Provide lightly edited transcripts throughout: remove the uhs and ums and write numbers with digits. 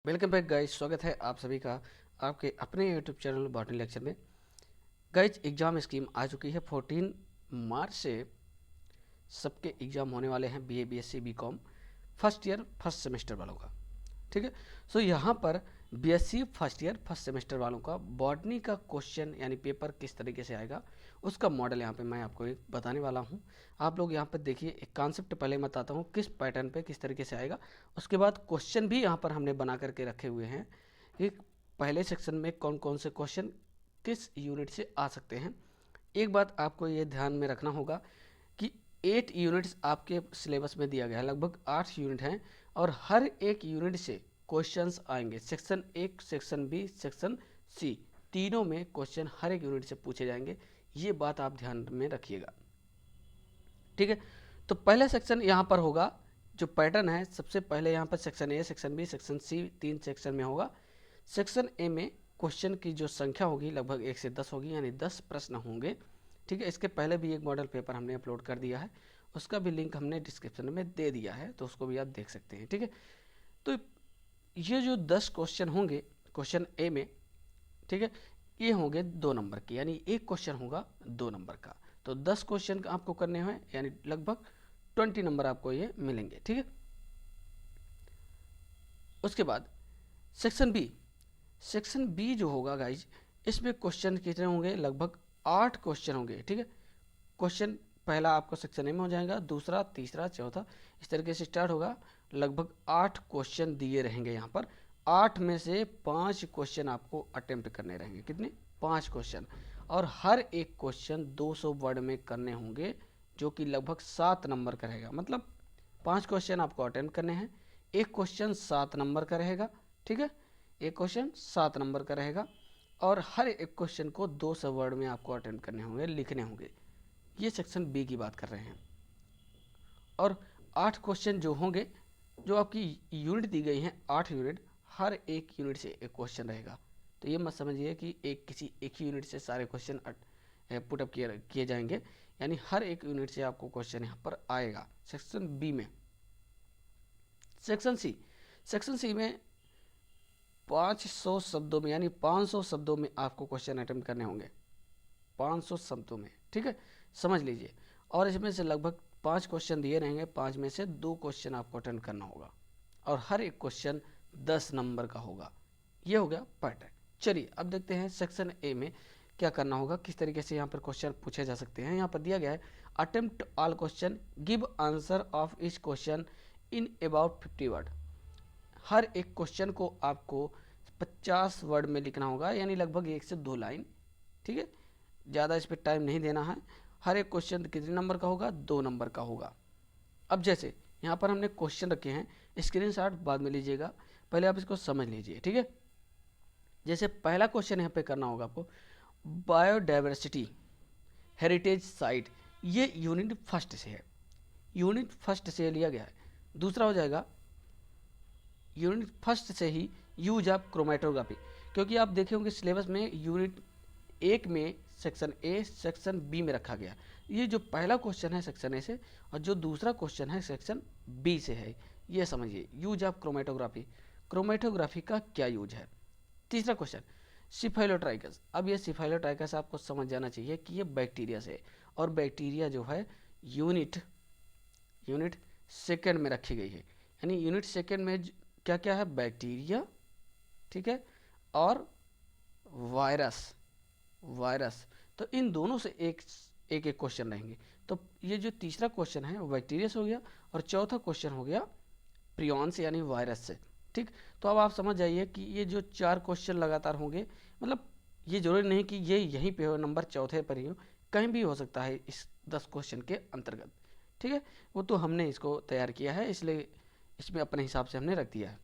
Welcome back guys. स्वागत है आप सभी का आपके अपने यूट्यूब चैनल बॉटनी लेक्चर में। गाइज एग्ज़ाम स्कीम आ चुकी है। 14 मार्च से सबके एग्ज़ाम होने वाले हैं। BA BSc BCom first year first semester वालों का। ठीक है। सो यहाँ पर BSc first year first semester वालों का बॉटनी का क्वेश्चन यानी पेपर किस तरीके से आएगा उसका मॉडल यहाँ पे मैं आपको एक बताने वाला हूँ। आप लोग यहाँ पर देखिए, एक कॉन्सेप्ट पहले मैं बताता हूँ किस पैटर्न पे किस तरीके से आएगा। उसके बाद क्वेश्चन भी यहाँ पर हमने बना करके रखे हुए हैं। एक पहले सेक्शन में कौन कौन से क्वेश्चन किस यूनिट से आ सकते हैं। एक बात आपको ये ध्यान में रखना होगा कि 8 यूनिट्स आपके सिलेबस में दिया गया है, लगभग 8 यूनिट हैं और हर एक यूनिट से क्वेश्चंस आएंगे। Section 1, section B, section C, तीनों में क्वेश्चन हर एक यूनिट से पूछे जाएंगे। ये बात आप ध्यान में रखिएगा, ठीक है। तो पहला सेक्शन यहाँ पर होगा, जो पैटर्न है सबसे पहले यहाँ पर section A, section B, section C, 3 section में होगा। सेक्शन ए में क्वेश्चन की जो संख्या होगी लगभग 1 से 10 होगी, यानी 10 प्रश्न होंगे, ठीक है। इसके पहले भी एक मॉडल पेपर हमने अपलोड कर दिया है, उसका भी लिंक हमने डिस्क्रिप्शन में दे दिया है, तो उसको भी आप देख सकते हैं, ठीक है। तो ये जो 10 क्वेश्चन होंगे क्वेश्चन ए में, ठीक है, ये होंगे 2 नंबर के, यानी एक क्वेश्चन होगा 2 नंबर का। तो 10 क्वेश्चन आपको करने हैं, यानी लगभग 20 नंबर आपको ये मिलेंगे, ठीक है। उसके बाद सेक्शन बी, सेक्शन बी जो होगा गाइज, इसमें क्वेश्चन कितने होंगे, लगभग 8 क्वेश्चन होंगे, ठीक है। क्वेश्चन पहला आपको सेक्शन ए में हो जाएगा, दूसरा, तीसरा, चौथा, इस तरीके से स्टार्ट होगा। लगभग 8 क्वेश्चन दिए रहेंगे यहाँ पर। 8 में से 5 क्वेश्चन आपको अटेम्प्ट करने रहेंगे। कितने? 5 क्वेश्चन, और हर एक क्वेश्चन 200 वर्ड में करने होंगे, जो कि लगभग 7 नंबर का रहेगा। मतलब 5 क्वेश्चन आपको अटेम्प्ट करने हैं, एक क्वेश्चन 7 नंबर का रहेगा, ठीक है। एक क्वेश्चन 7 नंबर का रहेगा और हर एक क्वेश्चन को 200 वर्ड में आपको अटेम्प्ट करने होंगे, लिखने होंगे। ये सेक्शन बी की बात कर रहे हैं। और 8 क्वेश्चन जो होंगे, जो आपकी यूनिट दी गई हैं 8 यूनिट, हर एक यूनिट से एक क्वेश्चन रहेगा। तो ये मत समझिए कि किसी एक ही यूनिट से सारे क्वेश्चन पुटअप किए जाएंगे, यानी हर एक यूनिट से आपको क्वेश्चन यहाँ पर आएगा सेक्शन बी में। सेक्शन सी, सेक्शन सी में 500 शब्दों में, यानी 500 शब्दों में आपको क्वेश्चन अटेम्प्ट करने होंगे, 500 शब्दों में, ठीक है, समझ लीजिए। और इसमें से लगभग 5 क्वेश्चन दिए रहेंगे, 5 में से 2 क्वेश्चन आपको अटेम्प्ट करना होगा और हर एक क्वेश्चन 10 नंबर का होगा। ये हो गया पैटर्न। चलिए अब देखते हैं सेक्शन ए में क्या करना होगा, किस तरीके से यहाँ पर क्वेश्चन पूछे जा सकते हैं। यहाँ पर दिया गया है, attempt all question, give answer of each question in about 50 word. हर एक क्वेश्चन को आपको 50 वर्ड में लिखना होगा, यानी लगभग 1 से 2 लाइन, ठीक है। ज़्यादा इस पर टाइम नहीं देना है। हर एक क्वेश्चन कितने नंबर का होगा? 2 नंबर का होगा। अब जैसे यहाँ पर हमने क्वेश्चन रखे हैं, स्क्रीनशॉट बाद में लीजिएगा, पहले आप इसको समझ लीजिए, ठीक है। जैसे पहला क्वेश्चन यहाँ पे करना होगा आपको, बायोडाइवर्सिटी हेरिटेज साइट, ये यूनिट फर्स्ट से है, यूनिट फर्स्ट से लिया गया है। दूसरा हो जाएगा यूनिट फर्स्ट से ही यूज ऑफ क्रोमेटोग्राफी, क्योंकि आप देखे होंगे सिलेबस में यूनिट 1 में सेक्शन ए, सेक्शन बी में रखा गया। ये जो पहला क्वेश्चन है सेक्शन ए से, और जो दूसरा क्वेश्चन है सेक्शन बी से है। ये समझिए, यूज ऑफ क्रोमेटोग्राफी, क्रोमेटोग्राफी का क्या यूज है। तीसरा क्वेश्चन, सिफाइलोट्राइकस। अब ये सिफाइलोट्राइकस आपको समझ जाना चाहिए कि ये बैक्टीरिया से, और बैक्टीरिया जो है यूनिट सेकेंड में रखी गई है, यानी यूनिट सेकेंड में क्या क्या है? बैक्टीरिया, ठीक है, और वायरस। तो इन दोनों से एक एक क्वेश्चन रहेंगे। तो ये जो तीसरा क्वेश्चन है वो बैक्टीरिया से हो गया, और चौथा क्वेश्चन हो गया प्रियॉन से, यानी वायरस से, ठीक। तो अब आप समझ जाइए कि ये जो 4 क्वेश्चन लगातार होंगे, मतलब ये जरूरी नहीं कि ये यहीं पे हो, नंबर चौथे पर ही हो, कहीं भी हो सकता है इस 10 क्वेश्चन के अंतर्गत, ठीक है। वो तो हमने इसको तैयार किया है, इसलिए इसमें अपने हिसाब से हमने रख दिया है।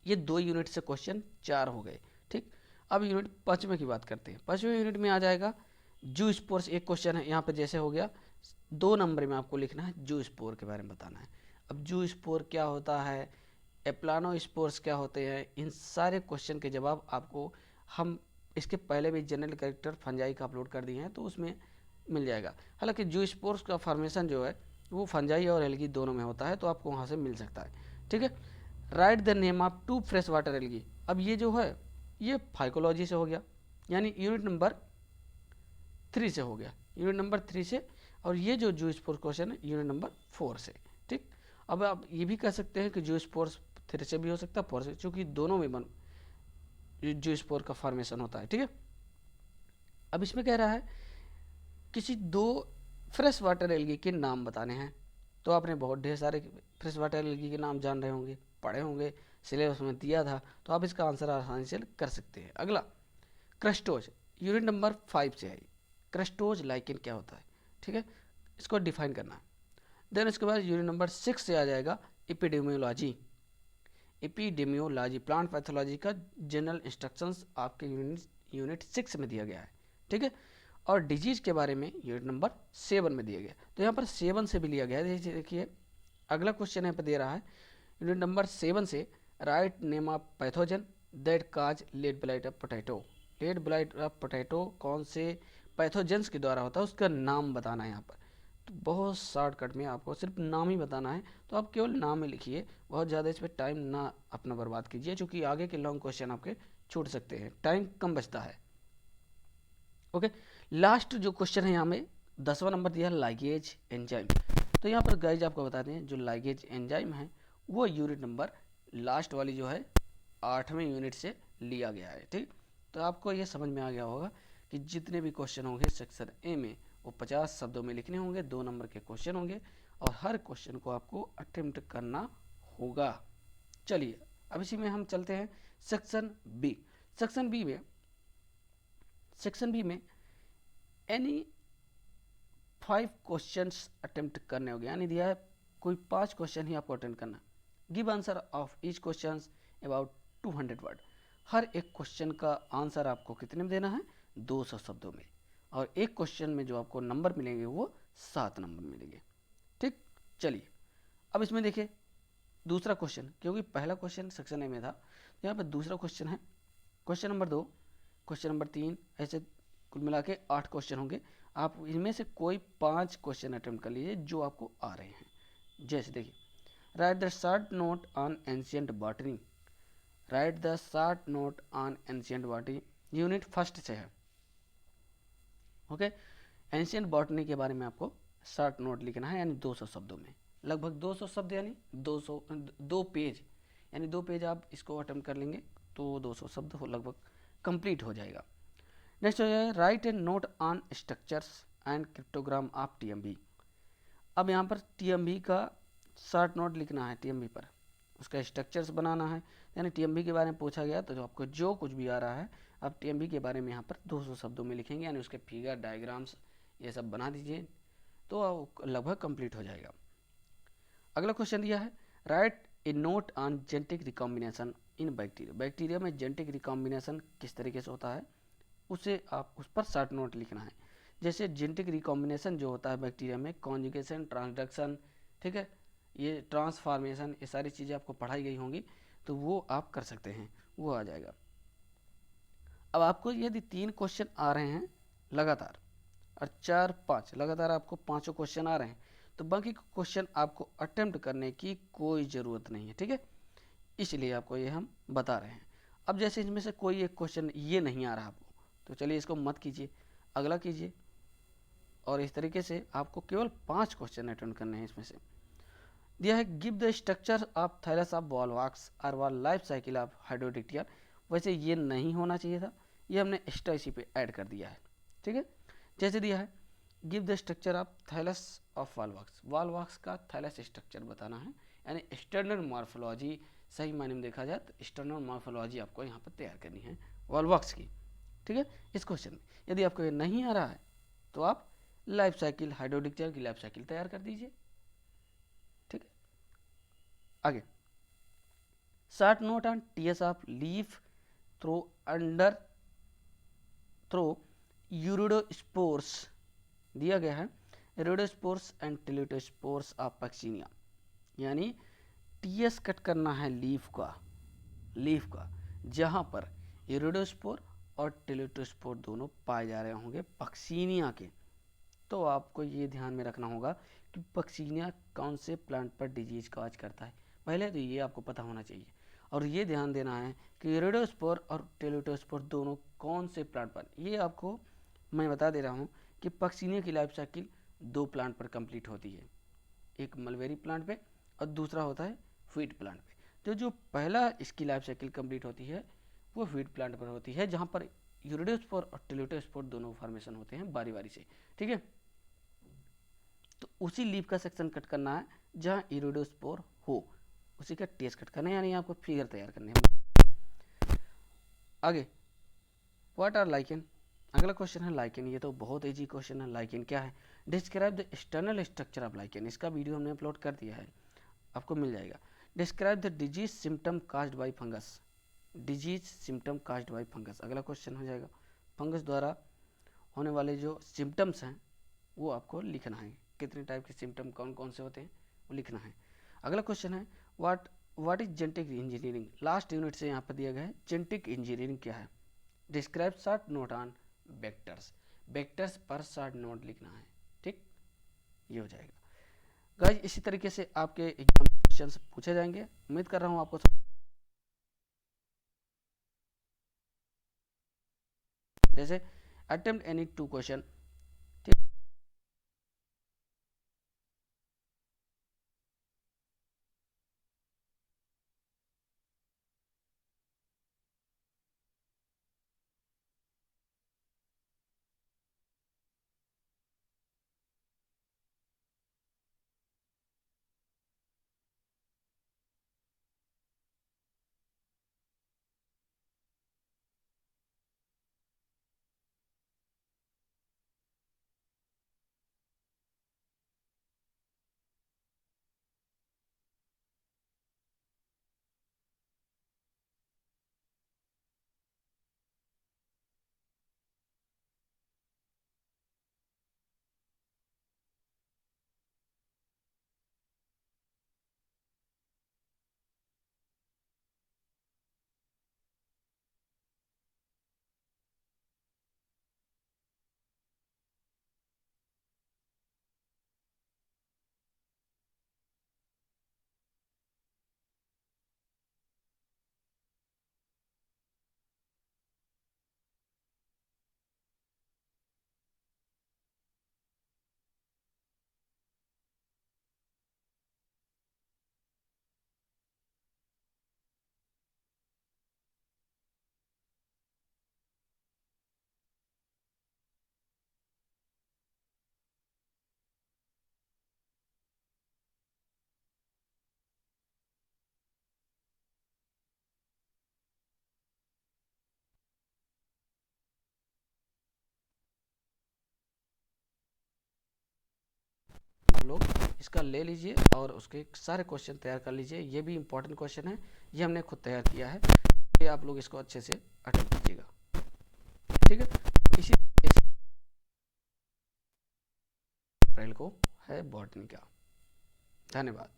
ये 2 यूनिट से क्वेश्चन 4 हो गए, ठीक। अब यूनिट 5वें की बात करते हैं। 5वें यूनिट में आ जाएगा जू स्पोर्स। एक क्वेश्चन है यहाँ पे, जैसे हो गया 2 नंबर में आपको लिखना है, जू स्पोर के बारे में बताना है। अब जू स्पोर क्या होता है, एप्लानो स्पोर्स क्या होते हैं, इन सारे क्वेश्चन के जवाब आपको हम इसके पहले भी जनरल कैरेक्टर फंजाई का अपलोड कर दिए हैं, तो उसमें मिल जाएगा। हालांकि जू स्पोर्स का फॉर्मेशन जो है वो फंजाई और एल्गी दोनों में होता है, तो आपको वहाँ से मिल सकता है, ठीक है। Right the name of 2 fresh water algae. अब ये जो है ये फाइकोलॉजी से हो गया, यानी यूनिट नंबर 3 से हो गया, यूनिट नंबर 3 से। और ये जो जूस स्पोर्स क्वेश्चन है यूनिट नंबर 4 से। ठीक, अब आप ये भी कह सकते हैं कि जूस स्पोर्स 3 से भी हो सकता है 4 से, क्योंकि दोनों में जूस स्पोर का फॉर्मेशन होता है। ठीक है, अब इसमें कह रहा है किसी 2 फ्रेश वाटर एल्गी के नाम बताने हैं। तो आपने बहुत ढेर सारे फ्रेश वाटर एल्गी के नाम जान रहे होंगे, पढ़े होंगे, सिलेबस में दिया था, तो आप इसका आंसर आसानी से कर सकते हैं। अगला क्रस्टोज, यूनिट नंबर 5 से है। क्रस्टोज लाइकेन क्या होता है, ठीक है, इसको डिफाइन करना है। देन इसके बाद यूनिट नंबर 6 से आ जाएगा एपिडेमियोलॉजी। एपिडेमियोलॉजी प्लांट पैथोलॉजी का जनरल इंस्ट्रक्शंस आपके यूनिट 6 में दिया गया है। ठीक है, और डिजीज के बारे में यूनिट नंबर 7 में दिया गया। तो यहाँ पर 7 से भी लिया गया है। देखिए अगला क्वेश्चन यहाँ पर दे रहा है यूनिट नंबर 7 से, write name of pathogen that cause late blight of potato. Late blight of potato कौन से पैथोजेंस के द्वारा होता है उसका नाम बताना है यहाँ पर। तो बहुत शॉर्टकट में आपको सिर्फ नाम ही बताना है, तो आप केवल नाम ही लिखिए, बहुत ज़्यादा इस पर टाइम ना अपना बर्बाद कीजिए, क्योंकि आगे के लॉन्ग क्वेश्चन आपके छूट सकते हैं, टाइम कम बचता है। ओके, लास्ट जो क्वेश्चन है यहाँ में 10वां नंबर दिया है लाइगेज एंजाइम। तो यहाँ पर गाइज आपको बता दें जो लाइगेज एंजाइम है वो यूनिट नंबर लास्ट वाली जो है 8वें यूनिट से लिया गया है। ठीक, तो आपको ये समझ में आ गया होगा कि जितने भी क्वेश्चन होंगे सेक्शन ए में वो 50 शब्दों में लिखने होंगे, 2 नंबर के क्वेश्चन होंगे और हर क्वेश्चन को आपको अटेम्प्ट करना होगा। चलिए अब इसी में हम चलते हैं सेक्शन बी। सेक्शन बी में एनी 5 क्वेश्चंस अटेम्प्ट करने होंगे, यानी दिया है कोई 5 क्वेश्चन ही आपको अटेम्प्ट करना। Give answer of each question about 200 word. हर एक क्वेश्चन का आंसर आपको कितने में देना है, 200 शब्दों में, और एक क्वेश्चन में जो आपको नंबर मिलेंगे वो 7 नंबर मिलेंगे। ठीक, चलिए अब इसमें देखिए दूसरा क्वेश्चन, क्योंकि पहला क्वेश्चन सेक्शन ए में था, तो यहाँ पर दूसरा क्वेश्चन है क्वेश्चन नंबर 2, क्वेश्चन नंबर 3, ऐसे कुल मिला के 8 क्वेश्चन होंगे। आप इनमें से कोई 5 क्वेश्चन अटेम्प्ट कर लीजिए जो आपको आ रहे हैं। जैसे देखिए, right the short note on ancient botany. Right the short note on ancient botany unit first से है। ओके, एंशिएंट बॉटनी के बारे में आपको शॉर्ट नोट लिखना है, यानी 200 शब्दों में, लगभग 200 शब्द, यानी 2 पेज, यानी 2 पेज आप इसको अटेम्प्ट कर लेंगे तो 200 शब्द हो लगभग कंप्लीट हो जाएगा। नेक्स्ट हो जाएगा write and note on structures and cryptogram of TMV. अब यहाँ पर टीएमबी का शॉर्ट नोट लिखना है, टीएमबी पर उसका स्ट्रक्चर्स बनाना है, यानी टीएमबी के बारे में पूछा गया तो जो आपको जो कुछ भी आ रहा है आप टीएमबी के बारे में यहाँ पर 200 शब्दों में लिखेंगे, यानी उसके फिगर डायग्राम्स ये सब बना दीजिए तो लगभग कंप्लीट हो जाएगा। अगला क्वेश्चन दिया है right A note on genetic recombination in bacteria. Bacteria में जेनेटिक रिकॉम्बिनेशन किस तरीके से होता है उसे आप उस पर शॉर्ट नोट लिखना है। जैसे जेनेटिक रिकॉम्बिनेशन जो होता है बैक्टीरिया में, कॉन्जुगेशन, ट्रांसडक्शन, ठीक है, ये ट्रांसफॉर्मेशन, ये सारी चीज़ें आपको पढ़ाई गई होंगी तो वो आप कर सकते हैं, वो आ जाएगा। अब आपको यदि 3 क्वेश्चन आ रहे हैं लगातार और 4-5 लगातार आपको 5 क्वेश्चन आ रहे हैं तो बाकी क्वेश्चन आपको अटेम्प्ट करने की कोई ज़रूरत नहीं है। ठीक है, इसलिए आपको ये हम बता रहे हैं। अब जैसे इनमें से कोई एक क्वेश्चन ये नहीं आ रहा आपको तो चलिए इसको मत कीजिए, अगला कीजिए, और इस तरीके से आपको केवल 5 क्वेश्चन अटेम्प्ट करने हैं। इसमें से दिया है give the structure of thallus of volvox और वॉल लाइफ साइकिल ऑफ हाइड्रोडिक्टिया। वैसे ये नहीं होना चाहिए था, ये हमने एक्स्ट्रा इसी पे ऐड कर दिया है। ठीक है, जैसे दिया है give the structure of thallus of volvox. Volvox का थायलस स्ट्रक्चर बताना है, यानी एक्सटर्नल मॉर्फोलॉजी, सही मायने में देखा जाए तो एक्सटर्नल मॉर्फोलॉजी आपको यहाँ पर तैयार करनी है वॉल्वॉक्स की। ठीक है, इस क्वेश्चन में यदि आपको ये नहीं आ रहा है तो आप लाइफ साइकिल, हाइड्रोडिक्टिया की लाइफ साइकिल तैयार कर दीजिए। ठीक है, आगे short note on TS of leaf through under through uredospores दिया गया है। Uredospores and teleutospores of puccinia, यानी टीएस कट करना है लीफ का जहां पर यूरिडोस्पोर और टिलिटोस्पोर दोनों पाए जा रहे होंगे पक्सीनिया के। तो आपको ये ध्यान में रखना होगा कि पक्सीनिया कौन से प्लांट पर डिजीज काज करता है। पहले तो ये आपको पता होना चाहिए। और ये ध्यान देना है कि इरिडोस्पोर और टेलोडोस्पोर दोनों कौन से प्लांट पर, ये आपको मैं बता दे रहा हूँ कि पक्सिनिया की लाइफ साइकिल 2 प्लांट पर कंप्लीट होती है, एक मलबेरी प्लांट पे और दूसरा होता है वीट प्लांट पे। तो जो पहला इसकी लाइफ साइकिल कंप्लीट होती है वो वीट प्लांट पर होती है, जहाँ पर यूरिडोस्पोर और टेलोडोस्पोर दोनों फॉर्मेशन होते हैं बारी बारी से, ठीक है। तो उसी लीफ का सेक्शन कट करना है जहाँ यूरिडोस्पोर हो, उसी का टेस्ट कट करना है, यानी आपको फिगर तैयार करने हैं। आगे व्हाट आर लाइकेन, अगला क्वेश्चन है लाइकेन। ये तो बहुत इजी क्वेश्चन है। लाइकेन क्या है? Describe the external structure of lichen, इसका वीडियो हमने अपलोड कर दिया है, आपको मिल जाएगा। Describe the disease symptom caused by fungus, disease symptom caused by fungus अगला क्वेश्चन हो जाएगा। फंगस द्वारा होने वाले जो सिम्टम्स हैं वो आपको लिखना है, कितने टाइप के सिम्टम कौन कौन से होते हैं वो लिखना है। अगला क्वेश्चन है what is genetic engineering, last unit से यहाँ पर दिया गया है जेनेटिक इंजीनियरिंग क्या है। Describe short note on vectors, vectors पर शॉर्ट नोट लिखना है, ठीक, ये हो जाएगा। गाइस इसी तरीके से आपके एग्जाम क्वेश्चंस पूछे जाएंगे, उम्मीद कर रहा हूँ आपको जैसे अटेम्प्ट एनी 2 क्वेश्चन, आप लोग इसका ले लीजिए और उसके सारे क्वेश्चन तैयार कर लीजिए। ये भी इंपॉर्टेंट क्वेश्चन है, ये हमने खुद तैयार किया है, ये आप लोग इसको अच्छे से अटेम्प्ट कीजिएगा, ठीक है। इसी अप्रैल को है बॉटनी का। धन्यवाद।